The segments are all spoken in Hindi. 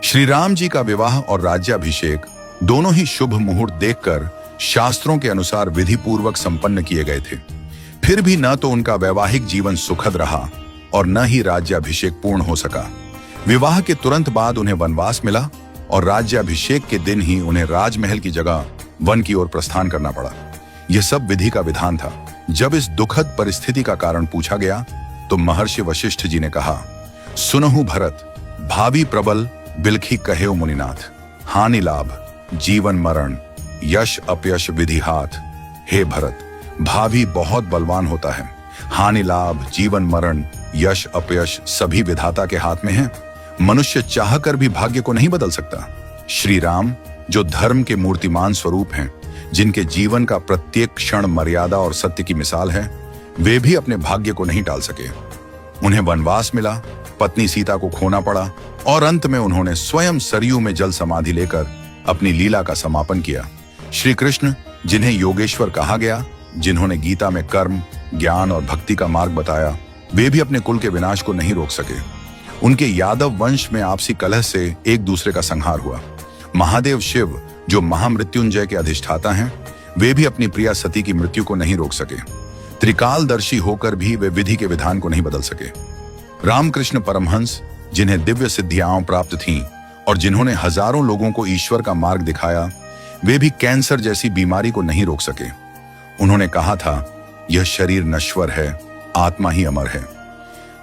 श्री राम जी का विवाह और राज्याभिषेक दोनों ही शुभ मुहूर्त देखकर शास्त्रों के अनुसार विधि पूर्वक संपन्न किए गए थे। फिर भी न तो उनका वैवाहिक जीवन सुखद रहा और न ही राज्याभिषेक पूर्ण हो सका। विवाह के तुरंत बाद उन्हें वनवास मिला और राज्याभिषेक के दिन ही उन्हें राजमहल की जगह वन की ओर प्रस्थान करना पड़ा। यह सब विधि का विधान था। जब इस दुखद परिस्थिति का कारण पूछा गया तो महर्षि वशिष्ठ जी ने कहा, सुनहु भरत, भावी प्रबल बिलखी कहेउ मुनिनाथ, हानि लाभ जीवन मरण यश अपयश विधि हाथ। हे भरत, भावी बहुत बलवान होता है, हानि लाभ जीवन मरण यश अपयश सभी विधाता के हाथ में है। मनुष्य चाहकर भी भाग्य को नहीं बदल सकता। श्री राम जो धर्म के मूर्तिमान स्वरूप हैं, जिनके जीवन का प्रत्येक क्षण मर्यादा और सत्य की मिसाल है, वे भी अपने भाग्य को नहीं टाल सके। उन्हें वनवास मिला, पत्नी सीता को खोना पड़ा और अंत में उन्होंने स्वयं सरयू में जल समाधि लेकर अपनी लीला का समापन किया। श्री कृष्ण जिन्हें योगेश्वर कहा गया, जिन्होंने गीता में कर्म, ज्ञान और भक्ति का मार्ग बताया, वे भी अपने कुल के विनाश को नहीं रोक सके। उनके यादव वंश में आपसी कलह से एक दूसरे का संहार हुआ। महादेव शिव जो महामृत्युंजय के अधिष्ठाता हैं, वे भी अपनी प्रिया सती की मृत्यु को नहीं रोक सके। त्रिकालदर्शी होकर भी वे विधि के विधान को नहीं बदल सके। रामकृष्ण परमहंस जिन्हें दिव्य सिद्धियां प्राप्त थीं और जिन्होंने हजारों लोगों को ईश्वर का मार्ग दिखाया, वे भी कैंसर जैसी बीमारी को नहीं रोक सके। उन्होंने कहा था, यह शरीर नश्वर है, आत्मा ही अमर है।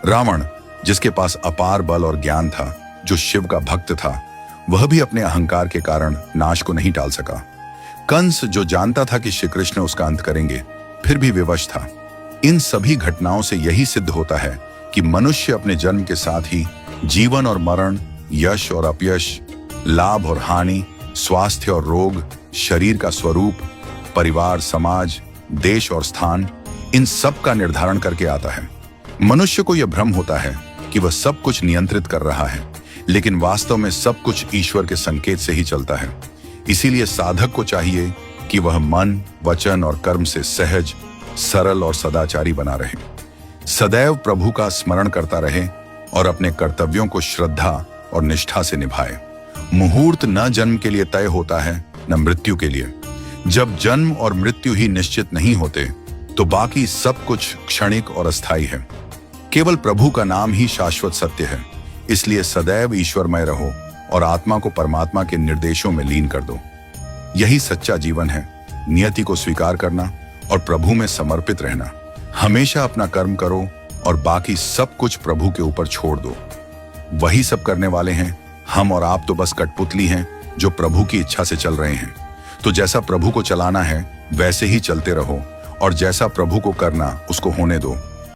रावण जिसके पास अपार बल और ज्ञान था, जो शिव का भक्त था, वह भी अपने अहंकार के कारण नाश को नहीं टाल सका। कंस जो जानता था कि श्री कृष्ण उसका अंत करेंगे, फिर भी विवश था। इन सभी घटनाओं से यही सिद्ध होता है कि मनुष्य अपने जन्म के साथ ही जीवन और मरण, यश और अपयश, लाभ और हानि, स्वास्थ्य और रोग, शरीर का स्वरूप, परिवार, समाज, देश और स्थान, इन सब का निर्धारण करके आता है। मनुष्य को यह भ्रम होता है कि वह सब कुछ नियंत्रित कर रहा है, लेकिन वास्तव में सब कुछ ईश्वर के संकेत से ही चलता है। इसीलिए साधक को चाहिए कि वह मन, वचन और कर्म से सहज, सरल और सदाचारी बना रहे, सदैव प्रभु का स्मरण करता रहे और अपने कर्तव्यों को श्रद्धा और निष्ठा से निभाए। मुहूर्त न जन्म के लिए तय होता है, न मृत्यु के लिए। जब जन्म और मृत्यु ही निश्चित नहीं होते, तो बाकी सब कुछ क्षणिक और अस्थायी है। केवल प्रभु का नाम ही शाश्वत सत्य है। इसलिए सदैव ईश्वरमय रहो और आत्मा को परमात्मा के निर्देशों में लीन कर दो। यही सच्चा जीवन है। नियति को स्वीकार करना और प्रभु में समर्पित रहना। हमेशा अपना कर्म करो और बाकी सब कुछ प्रभु के ऊपर छोड़ दो। वही सब करने वाले हैं। हम और आप तो बस कठपुतली हैं जो प्रभु की इच्छा से चल रहे हैं। तो जैसा प्रभु को चलाना है वैसे ही चलते रहो और जैसा प्रभु को करना उसको होने दो।